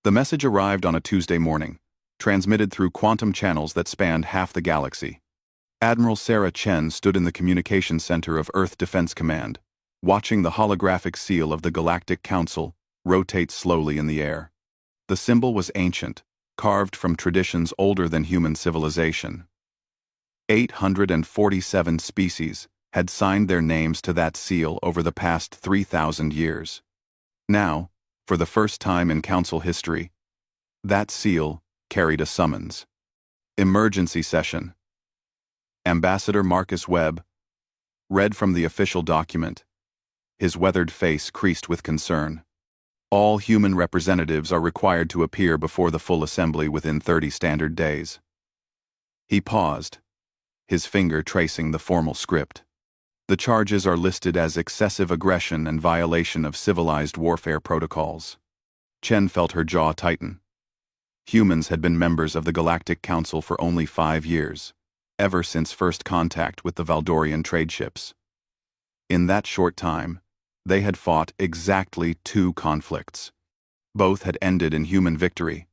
The message arrived on a Tuesday morning, transmitted through quantum channels that spanned half the galaxy. Admiral Sarah Chen stood in the communications center of Earth Defense Command, watching the holographic seal of the Galactic Council rotate slowly in the air. The symbol was ancient, carved from traditions older than human civilization. 847 species had signed their names to that seal over the past 3,000 years. Now, for the first time in Council history, that seal carried a summons. Emergency session. Ambassador Marcus Webb read from the official document, his weathered face creased with concern. All human representatives are required to appear before the full assembly within 30 standard days. He paused, his finger tracing the formal script. The charges are listed as excessive aggression and violation of civilized warfare protocols. Chen felt her jaw tighten. Humans had been members of the Galactic Council for only 5 years, ever since first contact with the Valdorian trade ships. In that short time, they had fought exactly 2 conflicts. Both had ended in human victory.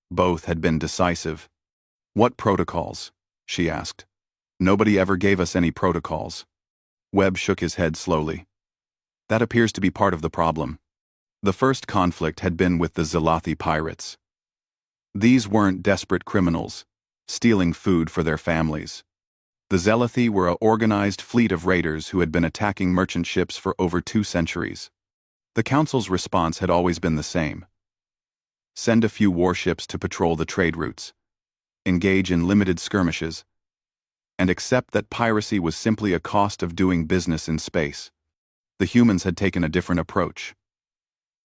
Both had been decisive. "What protocols?" she asked. "Nobody ever gave us any protocols." Webb shook his head slowly. "That appears to be part of the problem. The first conflict had been with the Zalathi pirates. These weren't desperate criminals, stealing food for their families. The Zalathi were an organized fleet of raiders who had been attacking merchant ships for over 2 centuries. The Council's response had always been the same. Send a few warships to patrol the trade routes, engage in limited skirmishes, and accept that piracy was simply a cost of doing business in space. The humans had taken a different approach.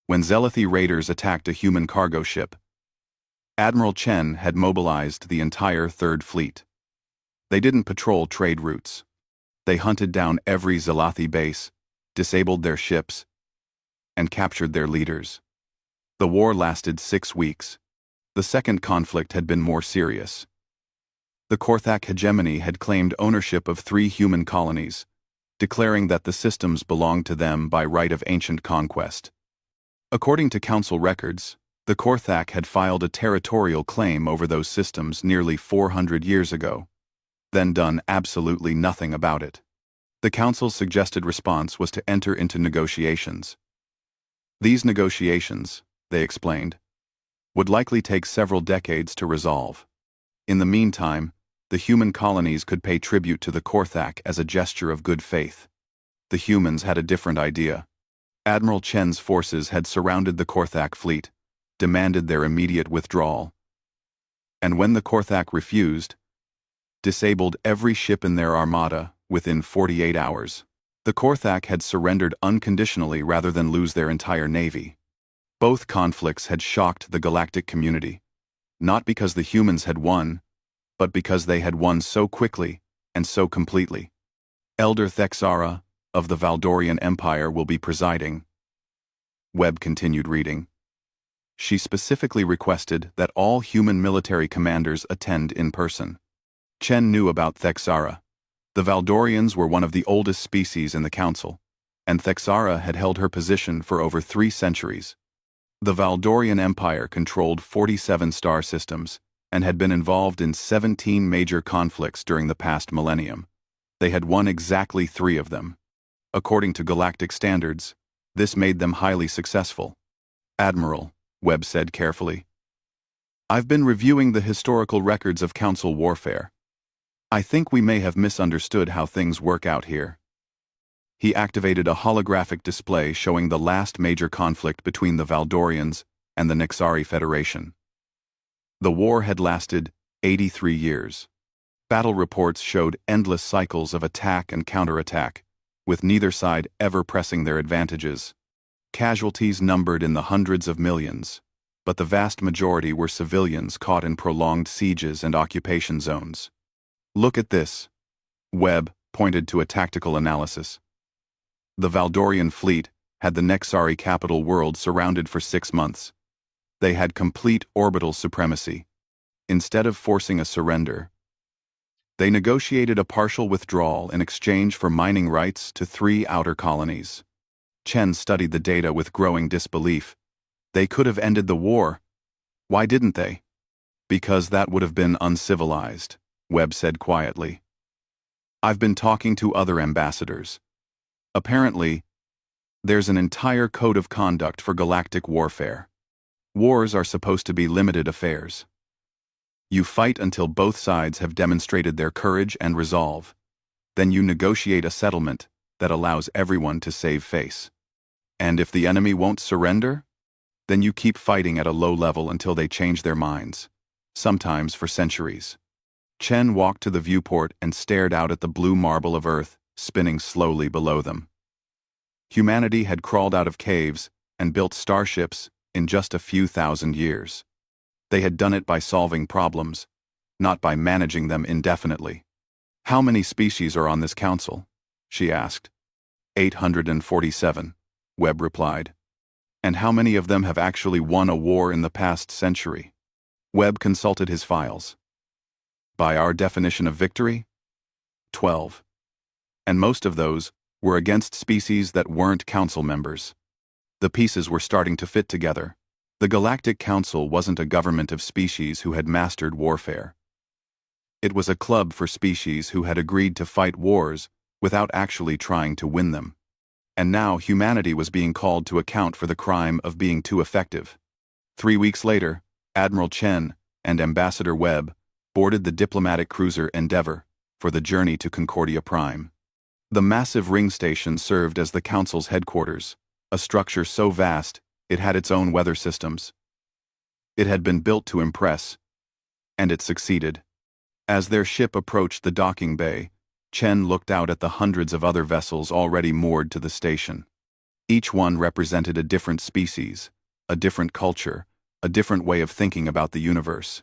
When Zalathi raiders attacked a human cargo ship, Admiral Chen had mobilized the entire Third Fleet. They didn't patrol trade routes. They hunted down every Zalathi base, disabled their ships, and captured their leaders. The war lasted 6 weeks. The second conflict had been more serious. The Korthak hegemony had claimed ownership of 3 human colonies, declaring that the systems belonged to them by right of ancient conquest. According to Council records, the Korthak had filed a territorial claim over those systems nearly 400 years ago, then done absolutely nothing about it. The Council's suggested response was to enter into negotiations. These negotiations, they explained, would likely take several decades to resolve. In the meantime, the human colonies could pay tribute to the Korthak as a gesture of good faith. The humans had a different idea. Admiral Chen's forces had surrounded the Korthak fleet, demanded their immediate withdrawal. And when the Korthak refused, disabled every ship in their armada within 48 hours. The Korthak had surrendered unconditionally rather than lose their entire navy. Both conflicts had shocked the galactic community, not because the humans had won, but because they had won so quickly and so completely. Elder Thexara of the Valdorian Empire will be presiding. Webb continued reading. She specifically requested that all human military commanders attend in person. Chen knew about Thexara. The Valdorians were one of the oldest species in the Council, and Thexara had held her position for over 3 centuries. The Valdorian Empire controlled 47 star systems and had been involved in 17 major conflicts during the past millennium. They had won exactly 3 of them. According to galactic standards, this made them highly successful. "Admiral," Webb said carefully, "I've been reviewing the historical records of Council warfare. I think we may have misunderstood how things work out here." He activated a holographic display showing the last major conflict between the Valdorians and the Nexari Federation. The war had lasted 83 years. Battle reports showed endless cycles of attack and counterattack, with neither side ever pressing their advantages. Casualties numbered in the hundreds of millions, but the vast majority were civilians caught in prolonged sieges and occupation zones. "Look at this." Webb pointed to a tactical analysis. The Valdorian fleet had the Nexari capital world surrounded for 6 months. They had complete orbital supremacy. Instead of forcing a surrender, they negotiated a partial withdrawal in exchange for mining rights to 3 outer colonies. Chen studied the data with growing disbelief. They could have ended the war, Why didn't they? Because that would have been uncivilized, Webb said quietly. I've been talking to other ambassadors. Apparently, there's an entire code of conduct for galactic warfare. Wars are supposed to be limited affairs. You fight until both sides have demonstrated their courage and resolve. Then you negotiate a settlement that allows everyone to save face. And if the enemy won't surrender, then you keep fighting at a low level until they change their minds, sometimes for centuries. Chen walked to the viewport and stared out at the blue marble of Earth spinning slowly below them. Humanity had crawled out of caves and built starships in just a few thousand years. They had done it by solving problems, not by managing them indefinitely. How many species are on this council? She asked. 847, Webb replied. And how many of them have actually won a war in the past century? Webb consulted his files. By our definition of victory? 12. And most of those were against species that weren't council members. The pieces were starting to fit together. The Galactic Council wasn't a government of species who had mastered warfare. It was a club for species who had agreed to fight wars without actually trying to win them. And now humanity was being called to account for the crime of being too effective. 3 weeks later, Admiral Chen and Ambassador Webb boarded the diplomatic cruiser Endeavour for the journey to Concordia Prime. The massive ring station served as the Council's headquarters, a structure so vast it had its own weather systems. It had been built to impress, and it succeeded. As their ship approached the docking bay, Chen looked out at the hundreds of other vessels already moored to the station. Each one represented a different species, a different culture, a different way of thinking about the universe.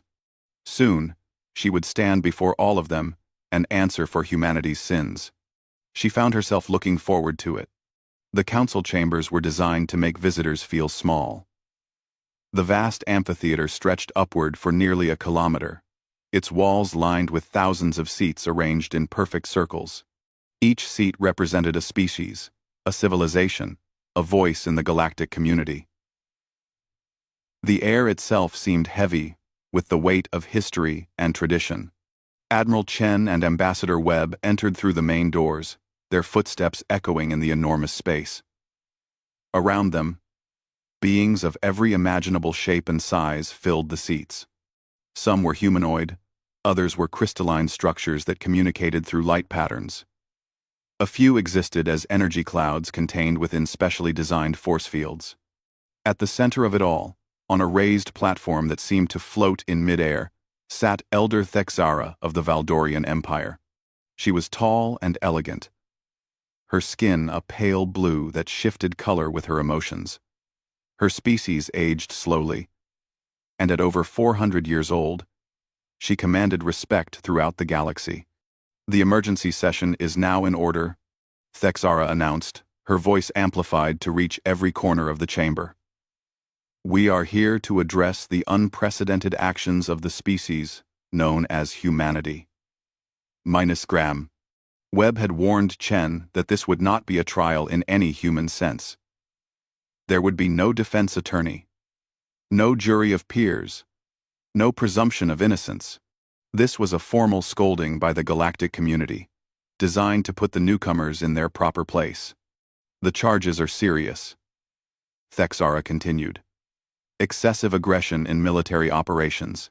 Soon, she would stand before all of them and answer for humanity's sins. She found herself looking forward to it. The council chambers were designed to make visitors feel small. The vast amphitheater stretched upward for nearly a kilometer, its walls lined with thousands of seats arranged in perfect circles. Each seat represented a species, a civilization, a voice in the galactic community. The air itself seemed heavy with the weight of history and tradition. Admiral Chen and Ambassador Webb entered through the main doors, their footsteps echoing in the enormous space. Around them, beings of every imaginable shape and size filled the seats. Some were humanoid, others were crystalline structures that communicated through light patterns. A few existed as energy clouds contained within specially designed force fields. At the center of it all, on a raised platform that seemed to float in midair, sat Elder Thexara of the Valdorian Empire. She was tall and elegant, her skin a pale blue that shifted color with her emotions. Her species aged slowly, and at over 400 years old, she commanded respect throughout the galaxy. The emergency session is now in order, Thexara announced, her voice amplified to reach every corner of the chamber. We are here to address the unprecedented actions of the species known as humanity. -Gram. Webb had warned Chen that this would not be a trial in any human sense. There would be no defense attorney, no jury of peers, no presumption of innocence. This was a formal scolding by the galactic community, designed to put the newcomers in their proper place. The charges are serious, Thexara continued. Excessive aggression in military operations,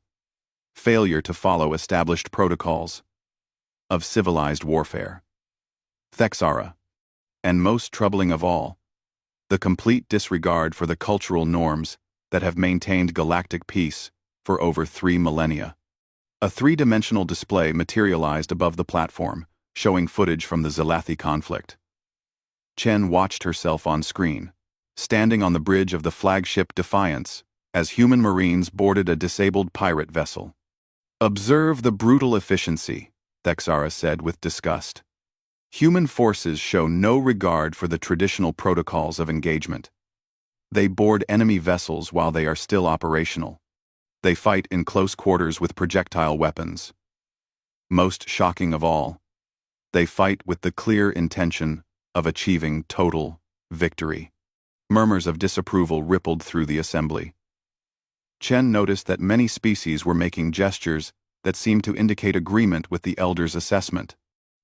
failure to follow established protocols of civilized warfare. Thexara, and most troubling of all, the complete disregard for the cultural norms that have maintained galactic peace for over 3 millennia. A three-dimensional display materialized above the platform, showing footage from the Zalathi conflict. Chen watched herself on screen, standing on the bridge of the flagship Defiance, as human marines boarded a disabled pirate vessel. Observe the brutal efficiency, Thexara said with disgust. Human forces show no regard for the traditional protocols of engagement. They board enemy vessels while they are still operational. They fight in close quarters with projectile weapons. Most shocking of all, they fight with the clear intention of achieving total victory. Murmurs of disapproval rippled through the assembly. Chen noticed that many species were making gestures that seemed to indicate agreement with the elder's assessment.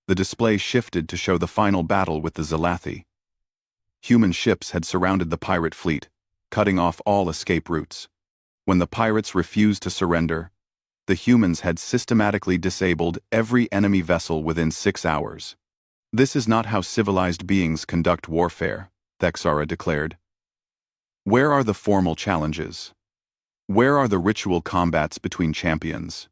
The display shifted to show the final battle with the Zalathi. Human ships had surrounded the pirate fleet, cutting off all escape routes. When the pirates refused to surrender, the humans had systematically disabled every enemy vessel within 6 hours. "This is not how civilized beings conduct warfare," Thexara declared. "Where are the formal challenges? Where are the ritual combats between champions?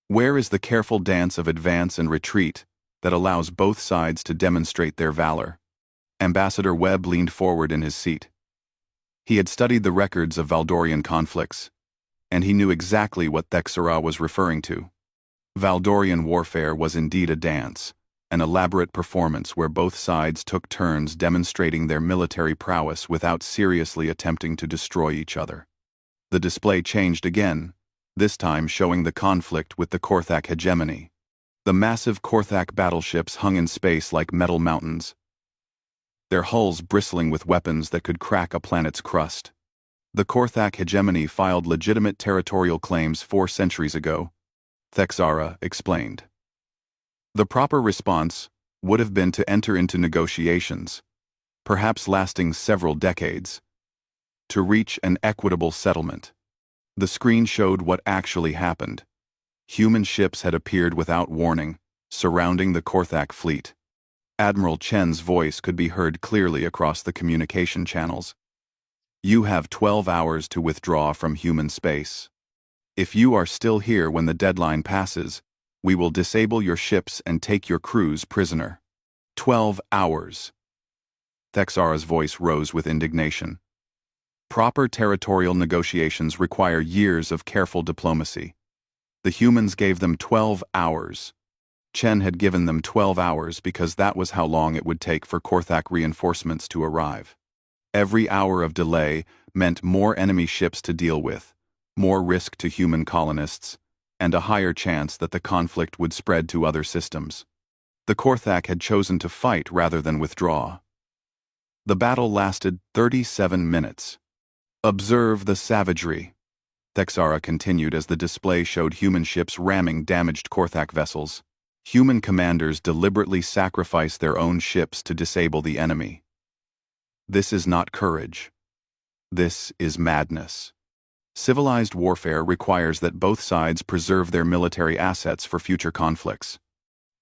Where is the careful dance of advance and retreat that allows both sides to demonstrate their valor?" Ambassador Webb leaned forward in his seat. He had studied the records of Valdorian conflicts, and he knew exactly what Thexara was referring to. Valdorian warfare was indeed a dance, an elaborate performance where both sides took turns demonstrating their military prowess without seriously attempting to destroy each other. The display changed again, this time showing the conflict with the Korthak hegemony. The massive Korthak battleships hung in space like metal mountains, their hulls bristling with weapons that could crack a planet's crust. The Korthak hegemony filed legitimate territorial claims 4 centuries ago, Thexara explained. The proper response would have been to enter into negotiations, perhaps lasting several decades, to reach an equitable settlement. The screen showed what actually happened. Human ships had appeared without warning, surrounding the Korthak fleet. Admiral Chen's voice could be heard clearly across the communication channels. "You have 12 hours to withdraw from human space. If you are still here when the deadline passes, we will disable your ships and take your crews prisoner." 12 hours. Thexara's voice rose with indignation. Proper territorial negotiations require years of careful diplomacy. The humans gave them 12 hours. Chen had given them 12 hours because that was how long it would take for Korthak reinforcements to arrive. Every hour of delay meant more enemy ships to deal with, more risk to human colonists, and a higher chance that the conflict would spread to other systems. The Korthak had chosen to fight rather than withdraw. The battle lasted 37 minutes. "Observe the savagery," Thexara continued as the display showed human ships ramming damaged Korthak vessels. Human commanders deliberately sacrificed their own ships to disable the enemy. This is not courage. This is madness. Civilized warfare requires that both sides preserve their military assets for future conflicts.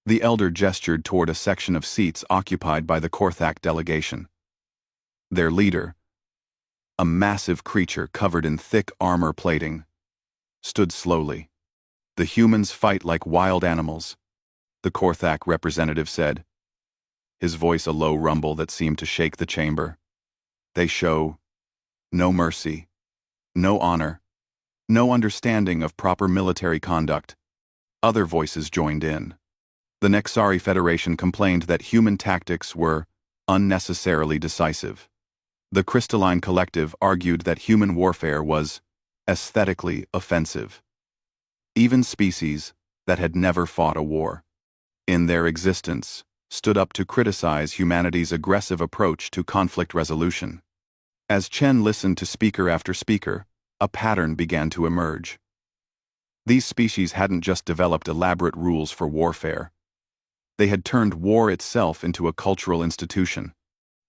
The elder gestured toward a section of seats occupied by the Korthak delegation. Their leader, a massive creature covered in thick armor plating, stood slowly. "The humans fight like wild animals," the Korthak representative said, his voice a low rumble that seemed to shake the chamber. "They show no mercy, no honor, no understanding of proper military conduct." Other voices joined in. The Nexari Federation complained that human tactics were unnecessarily decisive. The Crystalline Collective argued that human warfare was aesthetically offensive. Even species that had never fought a war, in their existence, stood up to criticize humanity's aggressive approach to conflict resolution. As Chen listened to speaker after speaker, a pattern began to emerge. These species hadn't just developed elaborate rules for warfare. They had turned war itself into a cultural institution.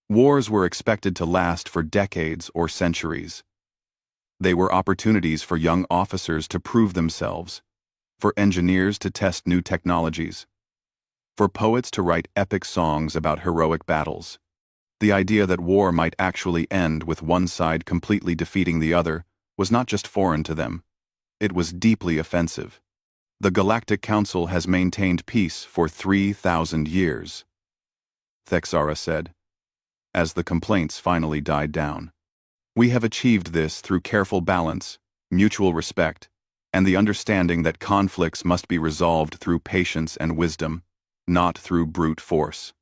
Wars were expected to last for decades or centuries. They were opportunities for young officers to prove themselves, for engineers to test new technologies, for poets to write epic songs about heroic battles. The idea that war might actually end with one side completely defeating the other was not just foreign to them. It was deeply offensive. "The Galactic Council has maintained peace for 3,000 years, Thexara said, as the complaints finally died down. "We have achieved this through careful balance, mutual respect, and the understanding that conflicts must be resolved through patience and wisdom, not through brute force."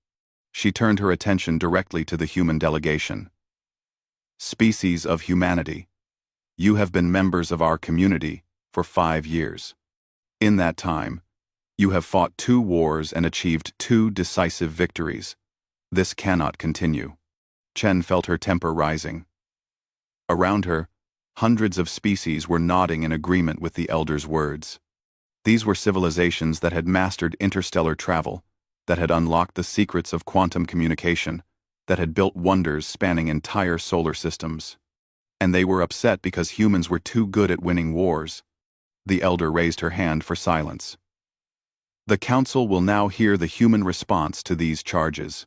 She turned her attention directly to the human delegation. "Species of humanity, you have been members of our community for 5 years. In that time, you have fought 2 wars and achieved 2 decisive victories. This cannot continue." Chen felt her temper rising. Around her, Hundreds of species were nodding in agreement with the elder's words. These were civilizations that had mastered interstellar travel, that had unlocked the secrets of quantum communication, that had built wonders spanning entire solar systems. And they were upset because humans were too good at winning wars. The elder raised her hand for silence. The Council will now hear the human response to these charges.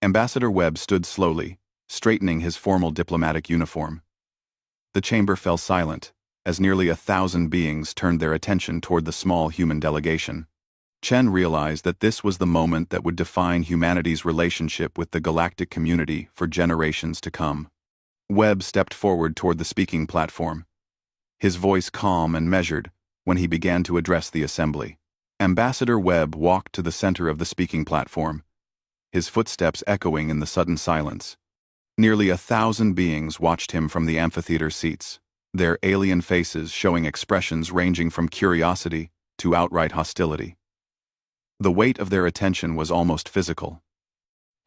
Ambassador Webb stood slowly, straightening his formal diplomatic uniform. The chamber fell silent, as nearly 1,000 beings turned their attention toward the small human delegation. Chen realized that this was the moment that would define humanity's relationship with the galactic community for generations to come. Webb stepped forward toward the speaking platform, his voice calm and measured when he began to address the assembly. Ambassador Webb walked to the center of the speaking platform, his footsteps echoing in the sudden silence. Nearly 1,000 beings watched him from the amphitheater seats, their alien faces showing expressions ranging from curiosity to outright hostility. The weight of their attention was almost physical.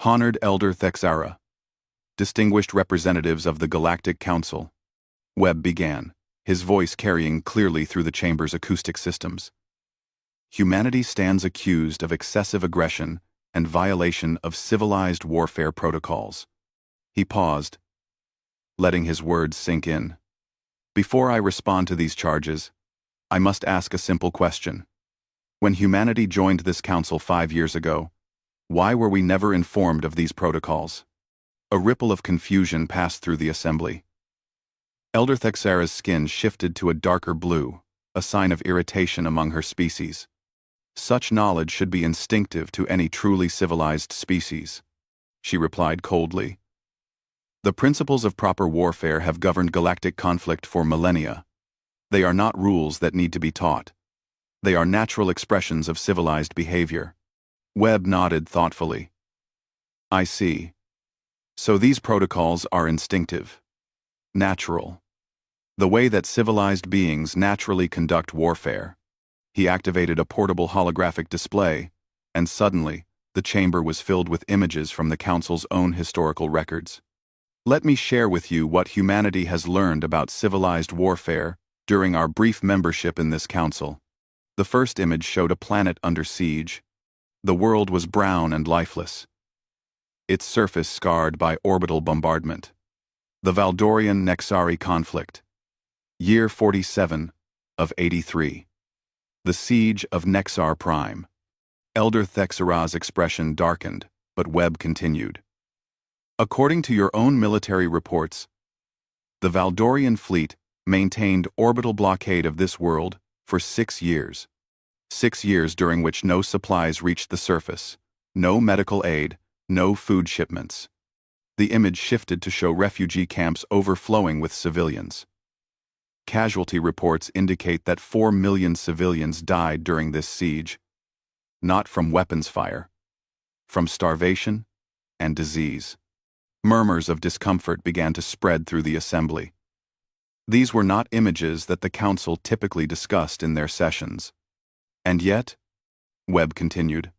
Honored Elder Thexara, distinguished representatives of the Galactic Council, Webb began, his voice carrying clearly through the chamber's acoustic systems. Humanity stands accused of excessive aggression and violation of civilized warfare protocols. He paused, letting his words sink in. Before I respond to these charges, I must ask a simple question. When humanity joined this council 5 years ago, why were we never informed of these protocols? A ripple of confusion passed through the assembly. Elder Thexara's skin shifted to a darker blue, a sign of irritation among her species. Such knowledge should be instinctive to any truly civilized species, she replied coldly. The principles of proper warfare have governed galactic conflict for millennia. They are not rules that need to be taught. They are natural expressions of civilized behavior. Webb nodded thoughtfully. I see. So these protocols are instinctive. Natural. The way that civilized beings naturally conduct warfare. He activated a portable holographic display, and suddenly, the chamber was filled with images from the Council's own historical records. Let me share with you what humanity has learned about civilized warfare during our brief membership in this council. The first image showed a planet under siege. The world was brown and lifeless, its surface scarred by orbital bombardment. The Valdorian-Nexari conflict. Year 47 of 83. The siege of Nexar Prime. Elder Thexara's expression darkened, but Webb continued. According to your own military reports, the Valdorian fleet maintained orbital blockade of this world for 6 years. 6 years during which no supplies reached the surface, no medical aid, no food shipments. The image shifted to show refugee camps overflowing with civilians. Casualty reports indicate that 4 million civilians died during this siege, not from weapons fire, from starvation and disease. Murmurs of discomfort began to spread through the assembly. These were not images that the council typically discussed in their sessions. And yet, Webb continued,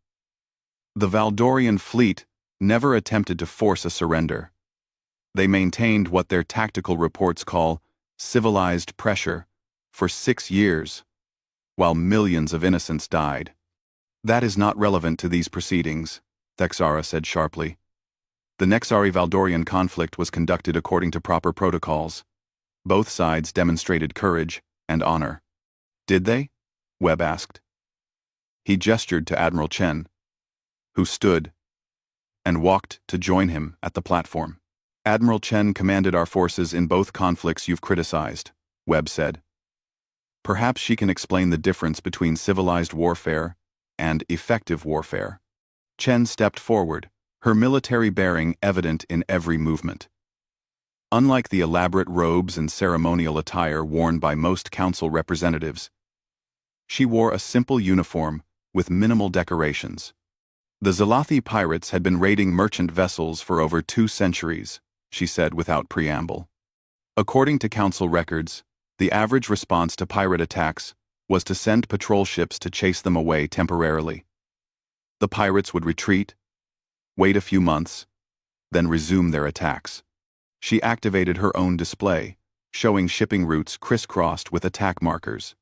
the Valdorian fleet never attempted to force a surrender. They maintained what their tactical reports call civilized pressure for 6 years, while millions of innocents died. That is not relevant to these proceedings, Thexara said sharply. The Nexari-Valdorian conflict was conducted according to proper protocols. Both sides demonstrated courage and honor. Did they? Webb asked. He gestured to Admiral Chen, who stood and walked to join him at the platform. Admiral Chen commanded our forces in both conflicts you've criticized, Webb said. Perhaps she can explain the difference between civilized warfare and effective warfare. Chen stepped forward, her military bearing evident in every movement. Unlike the elaborate robes and ceremonial attire worn by most council representatives, she wore a simple uniform with minimal decorations. The Zalathi pirates had been raiding merchant vessels for over 2 centuries, she said without preamble. According to council records, the average response to pirate attacks was to send patrol ships to chase them away temporarily. The pirates would retreat, wait a few months, then resume their attacks. She activated her own display, showing shipping routes crisscrossed with attack markers.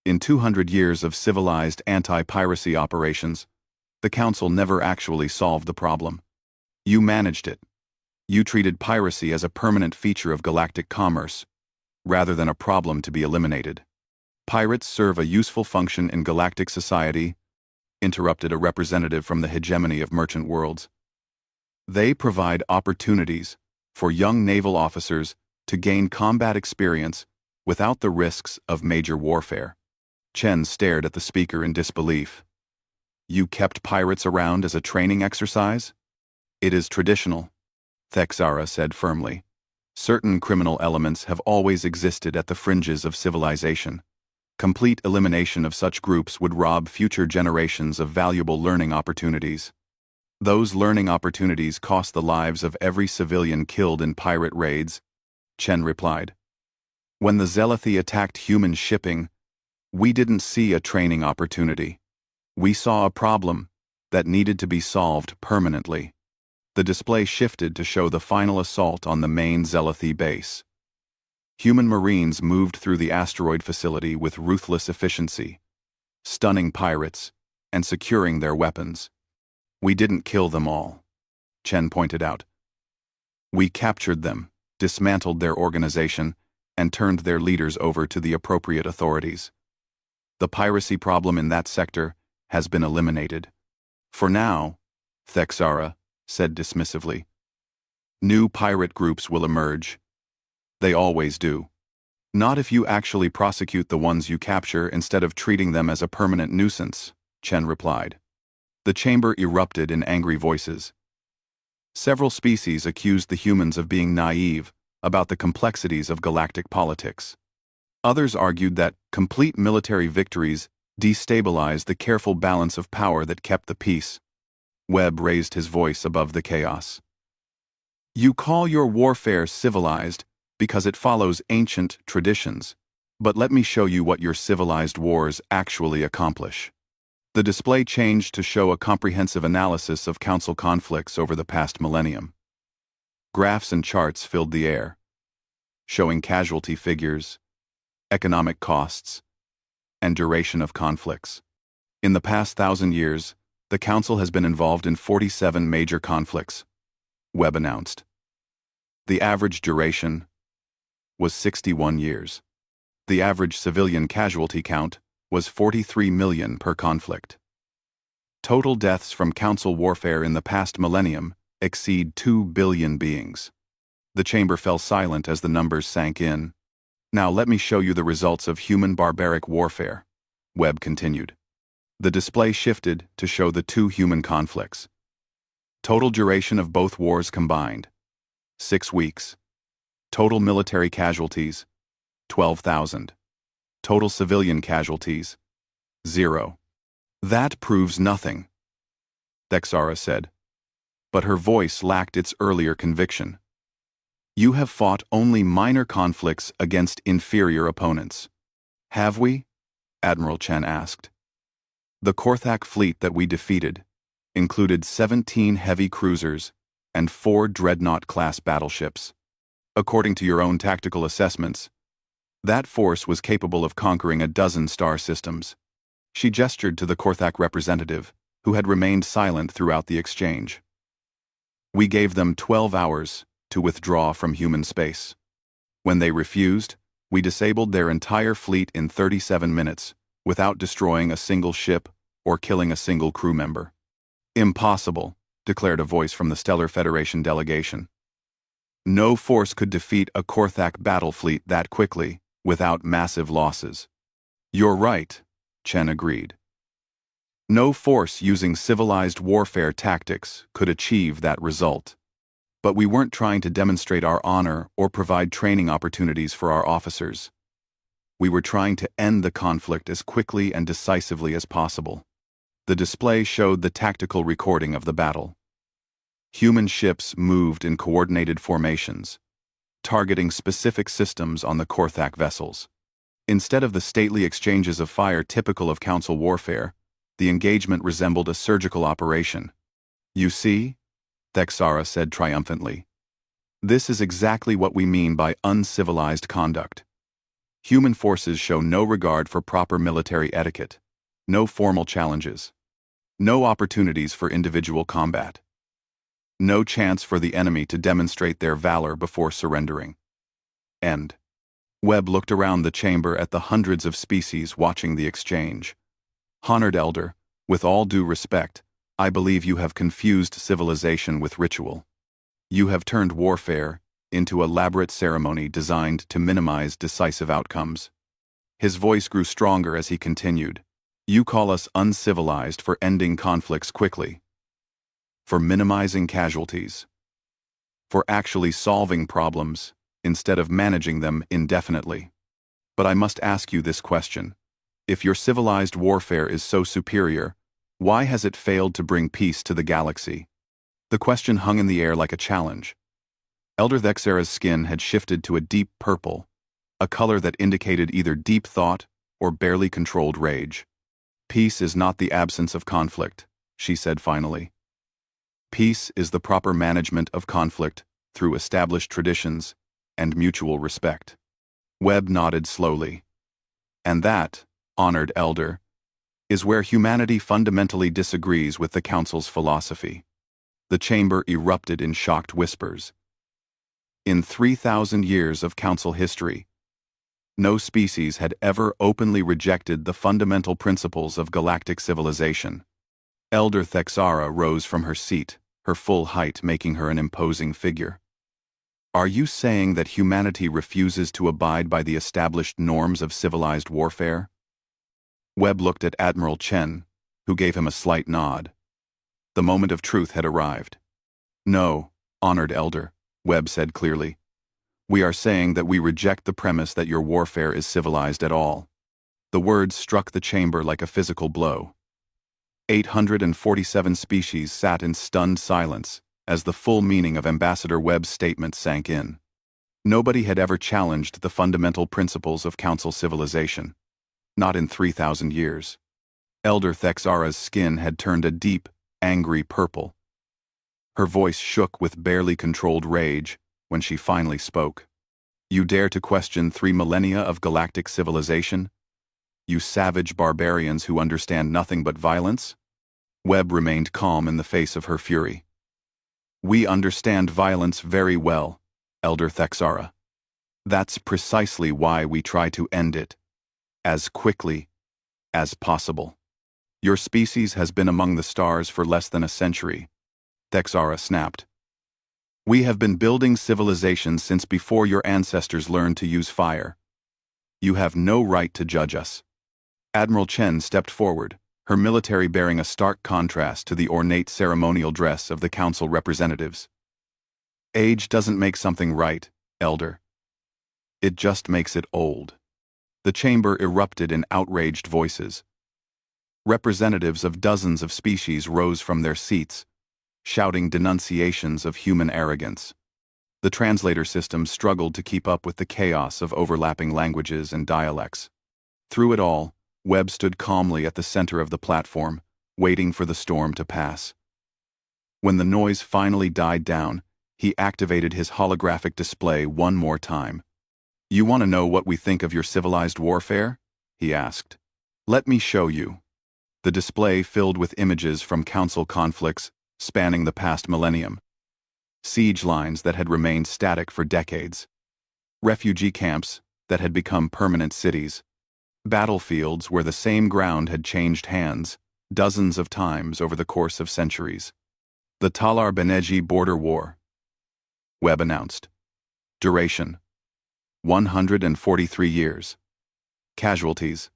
In 200 years of civilized anti-piracy operations, the Council never actually solved the problem. You managed it. You treated piracy as a permanent feature of galactic commerce, rather than a problem to be eliminated. Pirates serve a useful function in galactic society, interrupted a representative from the hegemony of merchant worlds. They provide opportunities for young naval officers to gain combat experience without the risks of major warfare. Chen stared at the speaker in disbelief. You kept pirates around as a training exercise? It is traditional, Thexara said firmly. Certain criminal elements have always existed at the fringes of civilization. Complete elimination of such groups would rob future generations of valuable learning opportunities. Those learning opportunities cost the lives of every civilian killed in pirate raids, Chen replied. When the Zealothi attacked human shipping, we didn't see a training opportunity. We saw a problem that needed to be solved permanently. The display shifted to show the final assault on the main Zealothi base. Human Marines moved through the asteroid facility with ruthless efficiency, stunning pirates and securing their weapons. We didn't kill them all, Chen pointed out. We captured them, dismantled their organization, and turned their leaders over to the appropriate authorities. The piracy problem in that sector has been eliminated. For now, Thexara said dismissively. New pirate groups will emerge. They always do. Not if you actually prosecute the ones you capture instead of treating them as a permanent nuisance, Chen replied. The chamber erupted in angry voices. Several species accused the humans of being naive about the complexities of galactic politics. Others argued that complete military victories destabilized the careful balance of power that kept the peace. Webb raised his voice above the chaos. You call your warfare civilized because it follows ancient traditions, but let me show you what your civilized wars actually accomplish. The display changed to show a comprehensive analysis of Council conflicts over the past millennium. Graphs and charts filled the air, showing casualty figures, economic costs, and duration of conflicts. In the past 1,000 years, the Council has been involved in 47 major conflicts, Webb announced. The average duration was 61 years. The average civilian casualty count was 43 million per conflict. Total deaths from Council warfare in the past millennium exceed 2 billion beings. The chamber fell silent as the numbers sank in. Now let me show you the results of human barbaric warfare, Webb continued. The display shifted to show the two human conflicts. Total duration of both wars combined, 6 weeks. Total military casualties, 12,000. Total civilian casualties, 0. That proves nothing, Thexara said. But her voice lacked its earlier conviction. You have fought only minor conflicts against inferior opponents. Have we? Admiral Chen asked. The Korthak fleet that we defeated included 17 heavy cruisers and 4 dreadnought-class battleships. According to your own tactical assessments, that force was capable of conquering a dozen star systems. She gestured to the Korthak representative, who had remained silent throughout the exchange. We gave them 12 hours to withdraw from human space. When they refused, we disabled their entire fleet in 37 minutes, without destroying a single ship or killing a single crew member. Impossible, declared a voice from the Stellar Federation delegation. No force could defeat a Korthak battle fleet that quickly, without massive losses. You're right, Chen agreed. No force using civilized warfare tactics could achieve that result. But we weren't trying to demonstrate our honor or provide training opportunities for our officers. We were trying to end the conflict as quickly and decisively as possible. The display showed the tactical recording of the battle. Human ships moved in coordinated formations, targeting specific systems on the Korthak vessels. Instead of the stately exchanges of fire typical of Council warfare, the engagement resembled a surgical operation. You see? Thexara said triumphantly. This is exactly what we mean by uncivilized conduct. Human forces show no regard for proper military etiquette, no formal challenges, no opportunities for individual combat, no chance for the enemy to demonstrate their valor before surrendering. End. Webb looked around the chamber at the hundreds of species watching the exchange. Honored Elder, with all due respect, I believe you have confused civilization with ritual. You have turned warfare into elaborate ceremony designed to minimize decisive outcomes. His voice grew stronger as he continued. You call us uncivilized for ending conflicts quickly, for minimizing casualties, for actually solving problems instead of managing them indefinitely. But I must ask you this question. If your civilized warfare is so superior, why has it failed to bring peace to the galaxy? The question hung in the air like a challenge. Elder Thexera's skin had shifted to a deep purple, a color that indicated either deep thought or barely controlled rage. Peace is not the absence of conflict, she said finally. Peace is the proper management of conflict through established traditions and mutual respect. Webb nodded slowly. And that, honored Elder, is where humanity fundamentally disagrees with the Council's philosophy. The chamber erupted in shocked whispers. In 3,000 years of Council history, no species had ever openly rejected the fundamental principles of galactic civilization. Elder Thexara rose from her seat, her full height making her an imposing figure. Are you saying that humanity refuses to abide by the established norms of civilized warfare? Webb looked at Admiral Chen, who gave him a slight nod. The moment of truth had arrived. No, honored Elder, Webb said clearly. We are saying that we reject the premise that your warfare is civilized at all. The words struck the chamber like a physical blow. 847 species sat in stunned silence as the full meaning of Ambassador Webb's statement sank in. Nobody had ever challenged the fundamental principles of Council civilization. Not in 3,000 years. Elder Thexara's skin had turned a deep, angry purple. Her voice shook with barely controlled rage when she finally spoke. You dare to question 3 millennia of galactic civilization? You savage barbarians who understand nothing but violence? Webb remained calm in the face of her fury. We understand violence very well, Elder Thexara. That's precisely why we try to end it, as quickly as possible. Your species has been among the stars for less than a century, Thexara snapped. We have been building civilization since before your ancestors learned to use fire. You have no right to judge us. Admiral Chen stepped forward, her military bearing a stark contrast to the ornate ceremonial dress of the Council representatives. Age doesn't make something right, Elder. It just makes it old. The chamber erupted in outraged voices. Representatives of dozens of species rose from their seats, shouting denunciations of human arrogance. The translator system struggled to keep up with the chaos of overlapping languages and dialects. Through it all, Webb stood calmly at the center of the platform, waiting for the storm to pass. When the noise finally died down, he activated his holographic display one more time. You want to know what we think of your civilized warfare? He asked. Let me show you. The display filled with images from Council conflicts spanning the past millennium. Siege lines that had remained static for decades. Refugee camps that had become permanent cities. Battlefields where the same ground had changed hands dozens of times over the course of centuries. The Talar Beneji Border War. Webb announced. Duration: 143 years. Casualties: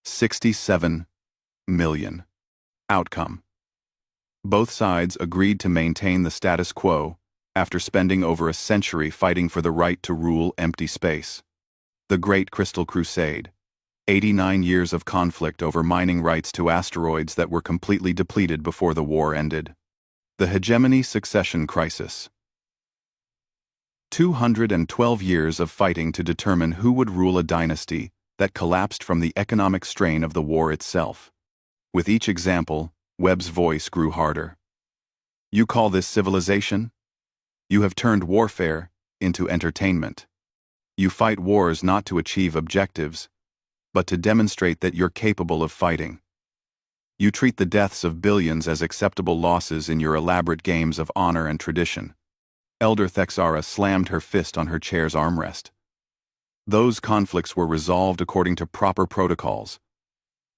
67 million. Outcome: both sides agreed to maintain the status quo after spending over a century fighting for the right to rule empty space. The Great Crystal Crusade. 89 years of conflict over mining rights to asteroids that were completely depleted before the war ended. The Hegemony Succession Crisis. 212 years of fighting to determine who would rule a dynasty that collapsed from the economic strain of the war itself. With each example, Webb's voice grew harder. You call this civilization? You have turned warfare into entertainment. You fight wars not to achieve objectives, but to demonstrate that you're capable of fighting. You treat the deaths of billions as acceptable losses in your elaborate games of honor and tradition. Elder Thexara slammed her fist on her chair's armrest. Those conflicts were resolved according to proper protocols.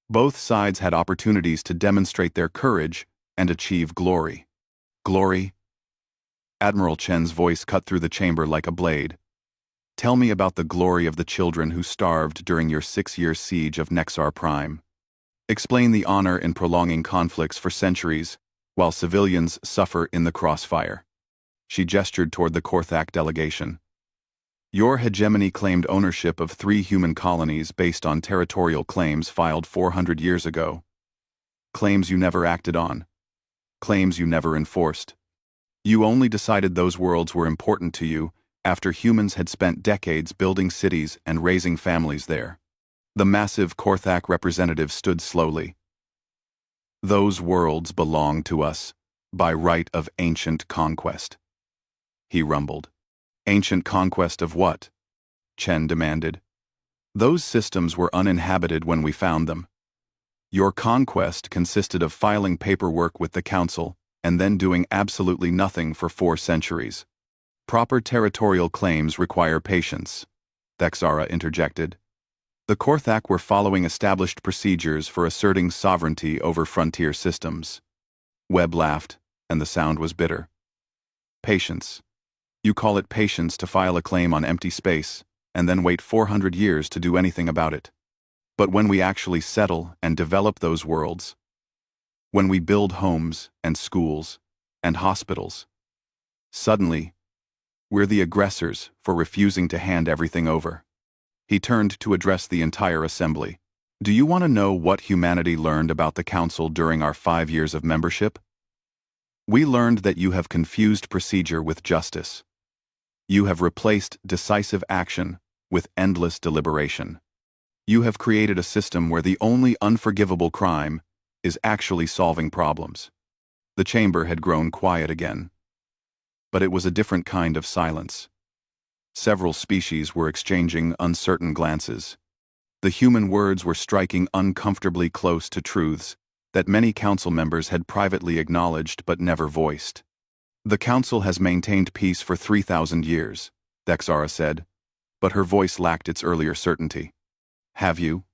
Both sides had opportunities to demonstrate their courage and achieve glory. Glory? Admiral Chen's voice cut through the chamber like a blade. Tell me about the glory of the children who starved during your 6-year siege of Nexar Prime. Explain the honor in prolonging conflicts for centuries, while civilians suffer in the crossfire. She gestured toward the Korthak delegation. Your hegemony claimed ownership of 3 human colonies based on territorial claims filed 400 years ago. Claims you never acted on. Claims you never enforced. You only decided those worlds were important to you after humans had spent decades building cities and raising families there. The massive Korthak representative stood slowly. Those worlds belong to us, by right of ancient conquest. He rumbled. Ancient conquest of what? Chen demanded. Those systems were uninhabited when we found them. Your conquest consisted of filing paperwork with the Council and then doing absolutely nothing for 4 centuries. Proper territorial claims require patience, Thexara interjected. The Korthak were following established procedures for asserting sovereignty over frontier systems. Webb laughed, and the sound was bitter. Patience. You call it patience to file a claim on empty space, and then wait 400 years to do anything about it. But when we actually settle and develop those worlds, when we build homes and schools and hospitals, suddenly, we're the aggressors for refusing to hand everything over. He turned to address the entire assembly. Do you want to know what humanity learned about the Council during our 5 years of membership? We learned that you have confused procedure with justice. You have replaced decisive action with endless deliberation. You have created a system where the only unforgivable crime is actually solving problems. The chamber had grown quiet again. But it was a different kind of silence. Several species were exchanging uncertain glances. The human words were striking uncomfortably close to truths that many council members had privately acknowledged but never voiced. The council has maintained peace for 3,000 years, Thexara said, but her voice lacked its earlier certainty. Have you?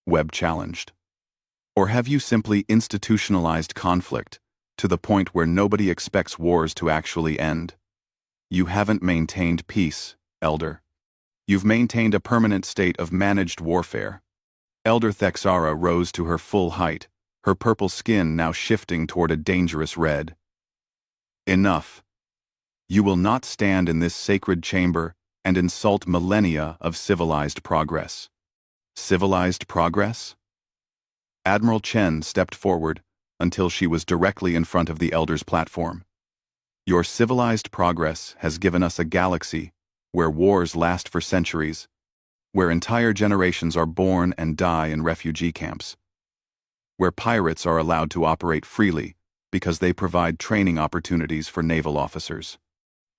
Webb challenged. Or have you simply institutionalized conflict to the point where nobody expects wars to actually end? You haven't maintained peace, Elder. You've maintained a permanent state of managed warfare. Elder Thexara rose to her full height, her purple skin now shifting toward a dangerous red. Enough. You will not stand in this sacred chamber and insult millennia of civilized progress. Civilized progress? Admiral Chen stepped forward until she was directly in front of the Elder's platform. Your civilized progress has given us a galaxy where wars last for centuries, where entire generations are born and die in refugee camps, where pirates are allowed to operate freely because they provide training opportunities for naval officers.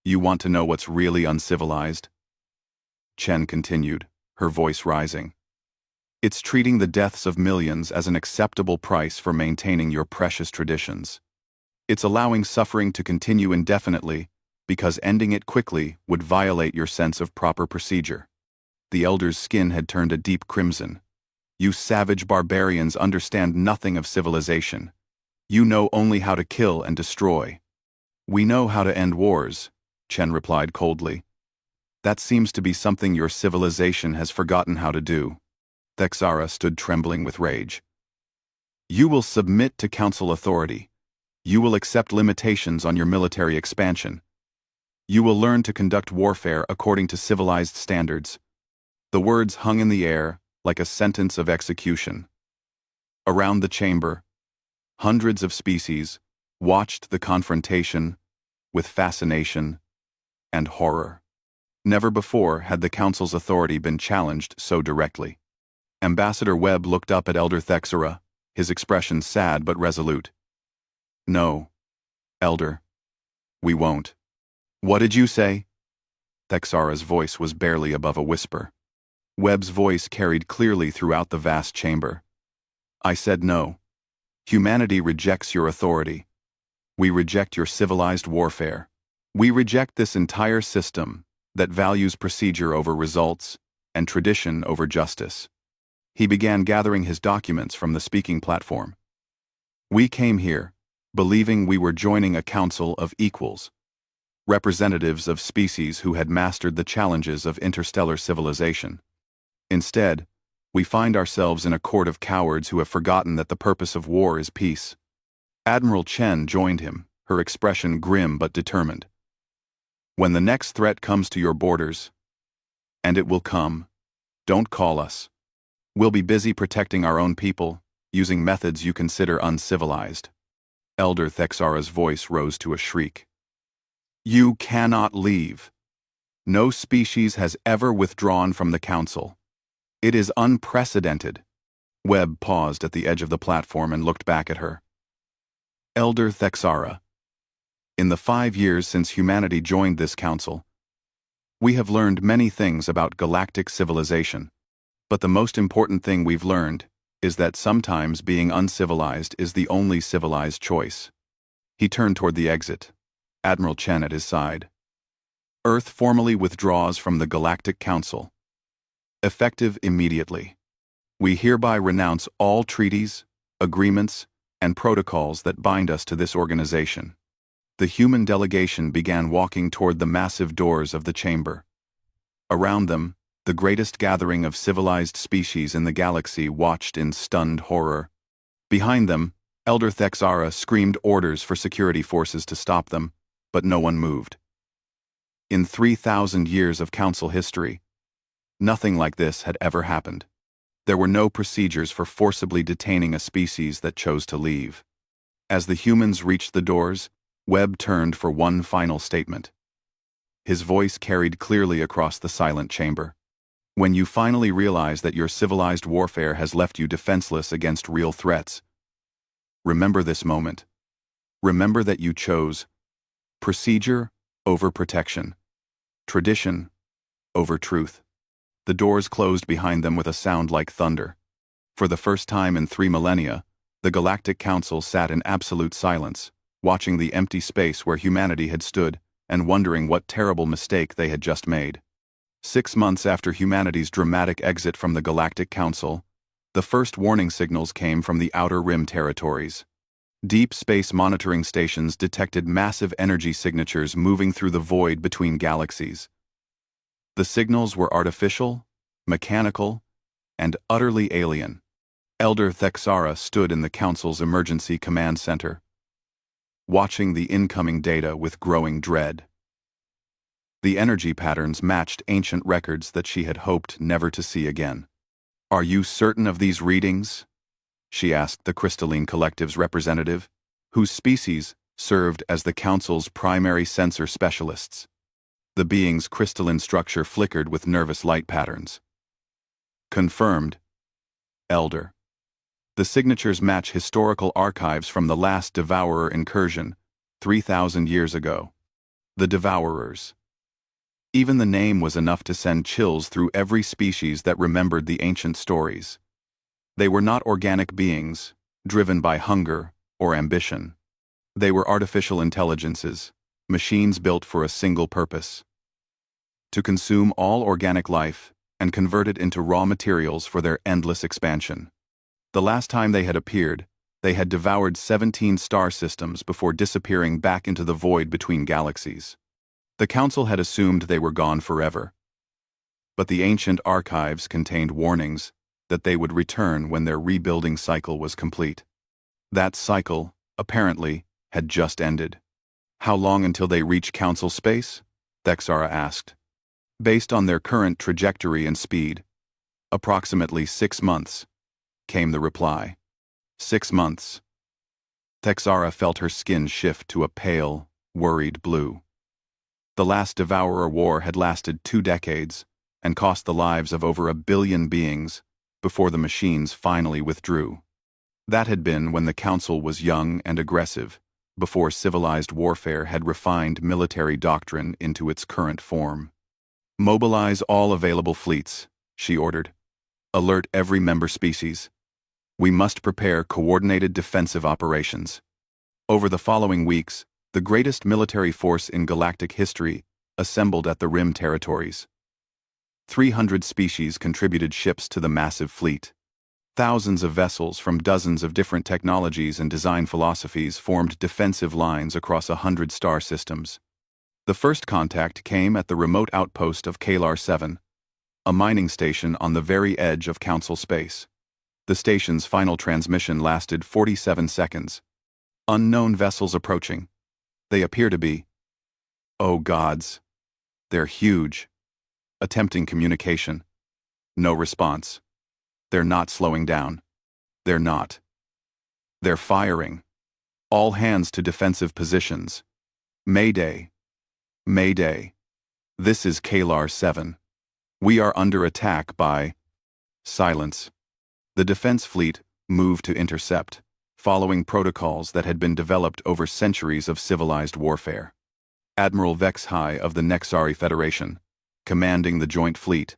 You want to know what's really uncivilized? Chen continued, her voice rising. It's treating the deaths of millions as an acceptable price for maintaining your precious traditions. It's allowing suffering to continue indefinitely because ending it quickly would violate your sense of proper procedure. The Elder's skin had turned a deep crimson. You savage barbarians understand nothing of civilization. You know only how to kill and destroy. We know how to end wars, Chen replied coldly. That seems to be something your civilization has forgotten how to do. Thexara stood trembling with rage. You will submit to council authority. You will accept limitations on your military expansion. You will learn to conduct warfare according to civilized standards. The words hung in the air like a sentence of execution. Around the chamber, hundreds of species watched the confrontation with fascination and horror. Never before had the council's authority been challenged so directly. Ambassador Webb looked up at Elder Thexara, his expression sad but resolute. No, Elder, we won't. What did you say? Thexara's voice was barely above a whisper. Webb's voice carried clearly throughout the vast chamber. I said no. Humanity rejects your authority. We reject your civilized warfare. We reject this entire system that values procedure over results and tradition over justice. He began gathering his documents from the speaking platform. We came here, believing we were joining a council of equals, representatives of species who had mastered the challenges of interstellar civilization. Instead, we find ourselves in a court of cowards who have forgotten that the purpose of war is peace. Admiral Chen joined him, her expression grim but determined. When the next threat comes to your borders, and it will come, don't call us. We'll be busy protecting our own people, using methods you consider uncivilized. Elder Thexara's voice rose to a shriek. You cannot leave. No species has ever withdrawn from the council. It is unprecedented. Webb paused at the edge of the platform and looked back at her. Elder Thexara, in the 5 years since humanity joined this council, we have learned many things about galactic civilization, but the most important thing we've learned is that sometimes being uncivilized is the only civilized choice. He turned toward the exit, Admiral Chen at his side. Earth formally withdraws from the Galactic Council. Effective immediately. We hereby renounce all treaties, agreements, and protocols that bind us to this organization. The human delegation began walking toward the massive doors of the chamber. Around them, the greatest gathering of civilized species in the galaxy watched in stunned horror. Behind them, Elder Thexara screamed orders for security forces to stop them, but no one moved. In 3,000 years of council history, nothing like this had ever happened. There were no procedures for forcibly detaining a species that chose to leave. As the humans reached the doors, Webb turned for one final statement. His voice carried clearly across the silent chamber. When you finally realize that your civilized warfare has left you defenseless against real threats, remember this moment. Remember that you chose procedure over protection, tradition over truth. The doors closed behind them with a sound like thunder. For the first time in 3 millennia, the Galactic Council sat in absolute silence, watching the empty space where humanity had stood and wondering what terrible mistake they had just made. 6 months after humanity's dramatic exit from the Galactic Council, the first warning signals came from the Outer Rim territories. Deep space monitoring stations detected massive energy signatures moving through the void between galaxies. The signals were artificial, mechanical, and utterly alien. Elder Thexara stood in the Council's emergency command center, watching the incoming data with growing dread. The energy patterns matched ancient records that she had hoped never to see again. Are you certain of these readings? She asked the Crystalline Collective's representative, whose species served as the Council's primary sensor specialists. The being's crystalline structure flickered with nervous light patterns. Confirmed, Elder. The signatures match historical archives from the last Devourer incursion, 3,000 years ago. The Devourers. Even the name was enough to send chills through every species that remembered the ancient stories. They were not organic beings, driven by hunger or ambition. They were artificial intelligences, machines built for a single purpose: to consume all organic life and convert it into raw materials for their endless expansion. The last time they had appeared, they had devoured 17 star systems before disappearing back into the void between galaxies. The Council had assumed they were gone forever. But the ancient archives contained warnings that they would return when their rebuilding cycle was complete. That cycle, apparently, had just ended. How long until they reach Council space? Thexara asked. Based on their current trajectory and speed, approximately 6 months, came the reply. 6 months. Thexara felt her skin shift to a pale, worried blue. The last Devourer War had lasted 2 decades and cost the lives of over 1 billion beings before the machines finally withdrew. That had been when the Council was young and aggressive, before civilized warfare had refined military doctrine into its current form. "Mobilize all available fleets," she ordered. "Alert every member species. We must prepare coordinated defensive operations." Over the following weeks, the greatest military force in galactic history assembled at the Rim territories. 300 species contributed ships to the massive fleet. Thousands of vessels from dozens of different technologies and design philosophies formed defensive lines across 100 star systems. The first contact came at the remote outpost of Kalar 7, a mining station on the very edge of Council space. The station's final transmission lasted 47 seconds. "Unknown vessels approaching. They appear to be... oh gods. They're huge. Attempting communication. No response. They're not slowing down. They're not. They're firing. All hands to defensive positions. Mayday. Mayday. This is Kalar 7. We are under attack by..." Silence. The defense fleet moved to intercept, following protocols that had been developed over centuries of civilized warfare. Admiral Vexhai of the Nexari Federation, commanding the joint fleet,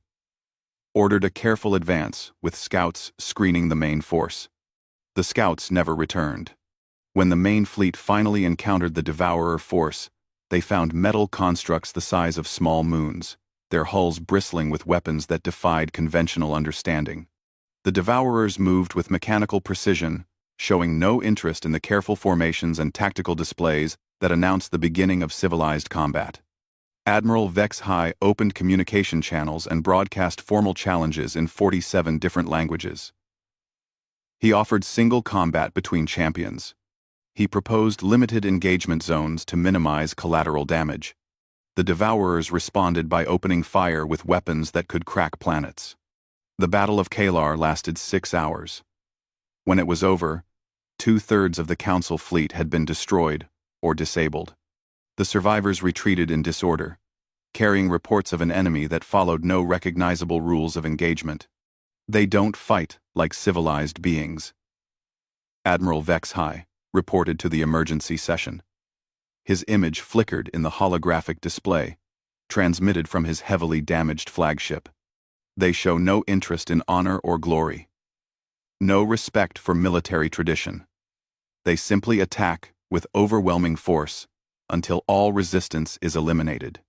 ordered a careful advance with scouts screening the main force. The scouts never returned. When the main fleet finally encountered the Devourer force, they found metal constructs the size of small moons, their hulls bristling with weapons that defied conventional understanding. The Devourers moved with mechanical precision, showing no interest in the careful formations and tactical displays that announced the beginning of civilized combat. Admiral Vexhai opened communication channels and broadcast formal challenges in 47 different languages. He offered single combat between champions. He proposed limited engagement zones to minimize collateral damage. The Devourers responded by opening fire with weapons that could crack planets. The Battle of Kalar lasted 6 hours. When it was over, 2/3 of the Council fleet had been destroyed or disabled. The survivors retreated in disorder, carrying reports of an enemy that followed no recognizable rules of engagement. "They don't fight like civilized beings," Admiral Vexhai reported to the emergency session. His image flickered in the holographic display, transmitted from his heavily damaged flagship. "They show no interest in honor or glory. No respect for military tradition. They simply attack with overwhelming force until all resistance is eliminated."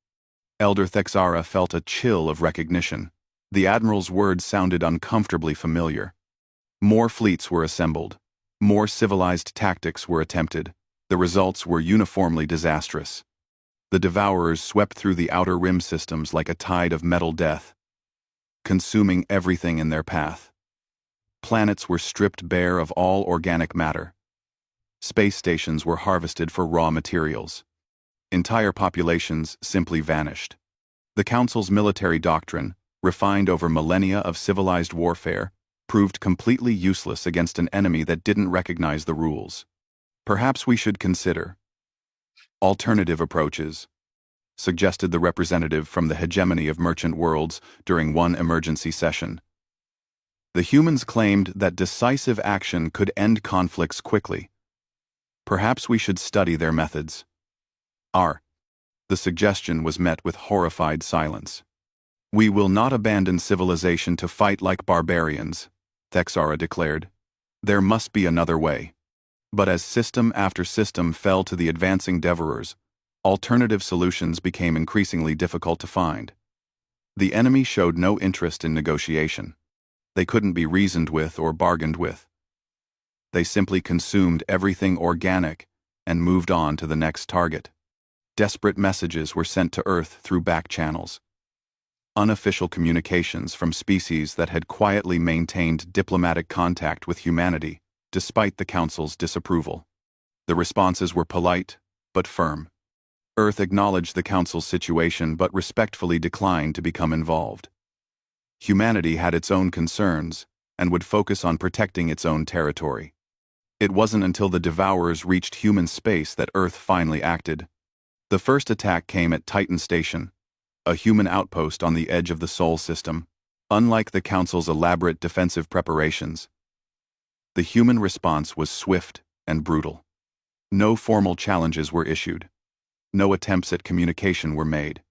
Elder Thexara felt a chill of recognition. The Admiral's words sounded uncomfortably familiar. More fleets were assembled. More civilized tactics were attempted. The results were uniformly disastrous. The Devourers swept through the outer rim systems like a tide of metal death, consuming everything in their path. Planets were stripped bare of all organic matter. Space stations were harvested for raw materials. Entire populations simply vanished. The Council's military doctrine, refined over millennia of civilized warfare, proved completely useless against an enemy that didn't recognize the rules. "Perhaps we should consider alternative approaches," suggested the representative from the hegemony of merchant worlds during one emergency session. The humans claimed that decisive action could end conflicts quickly. "Perhaps we should study their methods." The suggestion was met with horrified silence. "We will not abandon civilization to fight like barbarians," Thexara declared. "There must be another way." But as system after system fell to the advancing Devourers, alternative solutions became increasingly difficult to find. The enemy showed no interest in negotiation. They couldn't be reasoned with or bargained with. They simply consumed everything organic and moved on to the next target. Desperate messages were sent to Earth through back channels. Unofficial communications from species that had quietly maintained diplomatic contact with humanity, despite the Council's disapproval. The responses were polite, but firm. Earth acknowledged the Council's situation but respectfully declined to become involved. Humanity had its own concerns and would focus on protecting its own territory. It wasn't until the Devourers reached human space that Earth finally acted. The first attack came at Titan Station, a human outpost on the edge of the Sol system. Unlike the Council's elaborate defensive preparations, the human response was swift and brutal. No formal challenges were issued. No attempts at communication were made.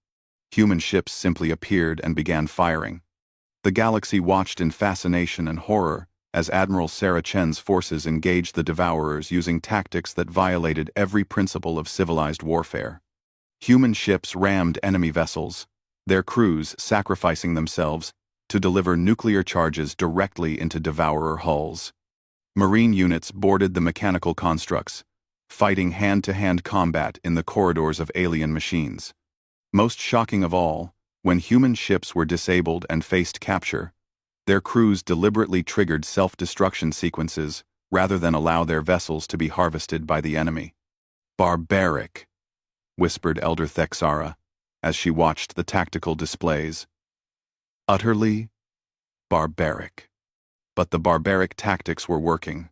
Human ships simply appeared and began firing. The galaxy watched in fascination and horror as Admiral Sarah Chen's forces engaged the Devourers using tactics that violated every principle of civilized warfare. Human ships rammed enemy vessels, their crews sacrificing themselves to deliver nuclear charges directly into Devourer hulls. Marine units boarded the mechanical constructs, fighting hand-to-hand combat in the corridors of alien machines. Most shocking of all, when human ships were disabled and faced capture, their crews deliberately triggered self-destruction sequences rather than allow their vessels to be harvested by the enemy. "Barbaric," whispered Elder Thexara as she watched the tactical displays. "Utterly barbaric." But the barbaric tactics were working.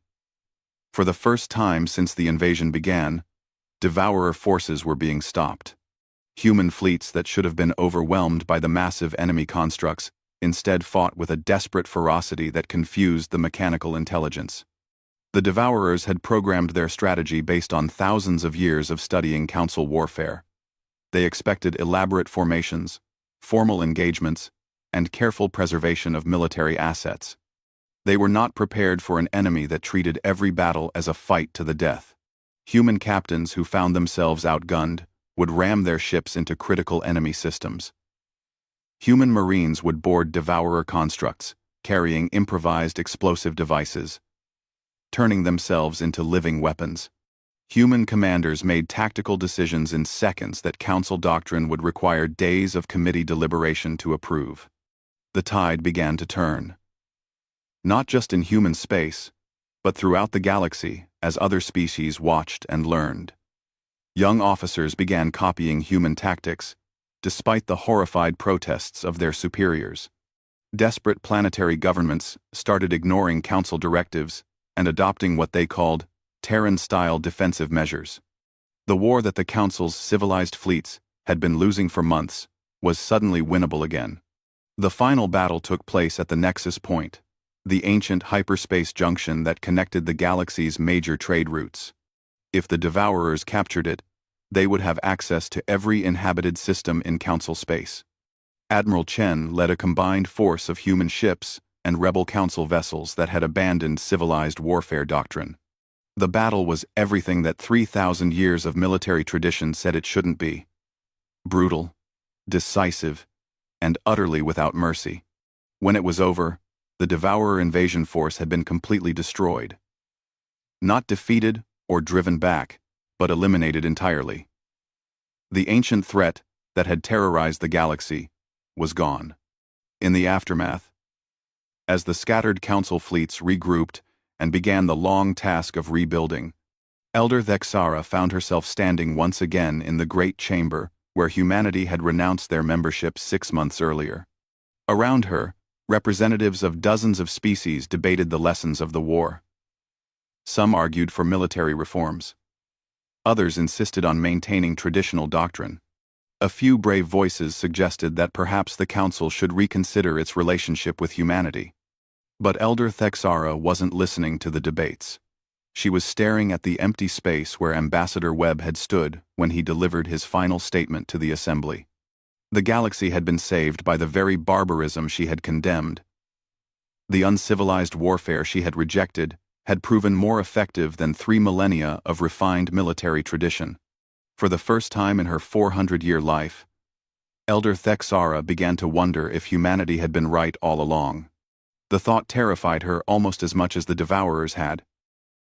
For the first time since the invasion began, Devourer forces were being stopped. Human fleets that should have been overwhelmed by the massive enemy constructs instead fought with a desperate ferocity that confused the mechanical intelligence. The Devourers had programmed their strategy based on thousands of years of studying Council warfare. They expected elaborate formations, formal engagements, and careful preservation of military assets. They were not prepared for an enemy that treated every battle as a fight to the death. Human captains who found themselves outgunned would ram their ships into critical enemy systems. Human Marines would board Devourer constructs, carrying improvised explosive devices, turning themselves into living weapons. Human commanders made tactical decisions in seconds that Council doctrine would require days of committee deliberation to approve. The tide began to turn. Not just in human space, but throughout the galaxy as other species watched and learned. Young officers began copying human tactics, despite the horrified protests of their superiors. Desperate planetary governments started ignoring Council directives and adopting what they called Terran-style defensive measures. The war that the Council's civilized fleets had been losing for months was suddenly winnable again. The final battle took place at the Nexus Point, the ancient hyperspace junction that connected the galaxy's major trade routes. If the Devourers captured it, they would have access to every inhabited system in Council space. Admiral Chen led a combined force of human ships and rebel Council vessels that had abandoned civilized warfare doctrine. The battle was everything that 3,000 years of military tradition said it shouldn't be. Brutal, decisive, and utterly without mercy. When it was over, the Devourer invasion force had been completely destroyed. Not defeated or driven back, but eliminated entirely. The ancient threat that had terrorized the galaxy was gone. In the aftermath, as the scattered Council fleets regrouped and began the long task of rebuilding, Elder Thexara found herself standing once again in the Great Chamber where humanity had renounced their membership 6 months earlier. Around her, representatives of dozens of species debated the lessons of the war. Some argued for military reforms. Others insisted on maintaining traditional doctrine. A few brave voices suggested that perhaps the Council should reconsider its relationship with humanity. But Elder Thexara wasn't listening to the debates. She was staring at the empty space where Ambassador Webb had stood when he delivered his final statement to the Assembly. The galaxy had been saved by the very barbarism she had condemned. The uncivilized warfare she had rejected had proven more effective than 3 millennia of refined military tradition. For the first time in her 400-year life, Elder Thexara began to wonder if humanity had been right all along. The thought terrified her almost as much as the Devourers had.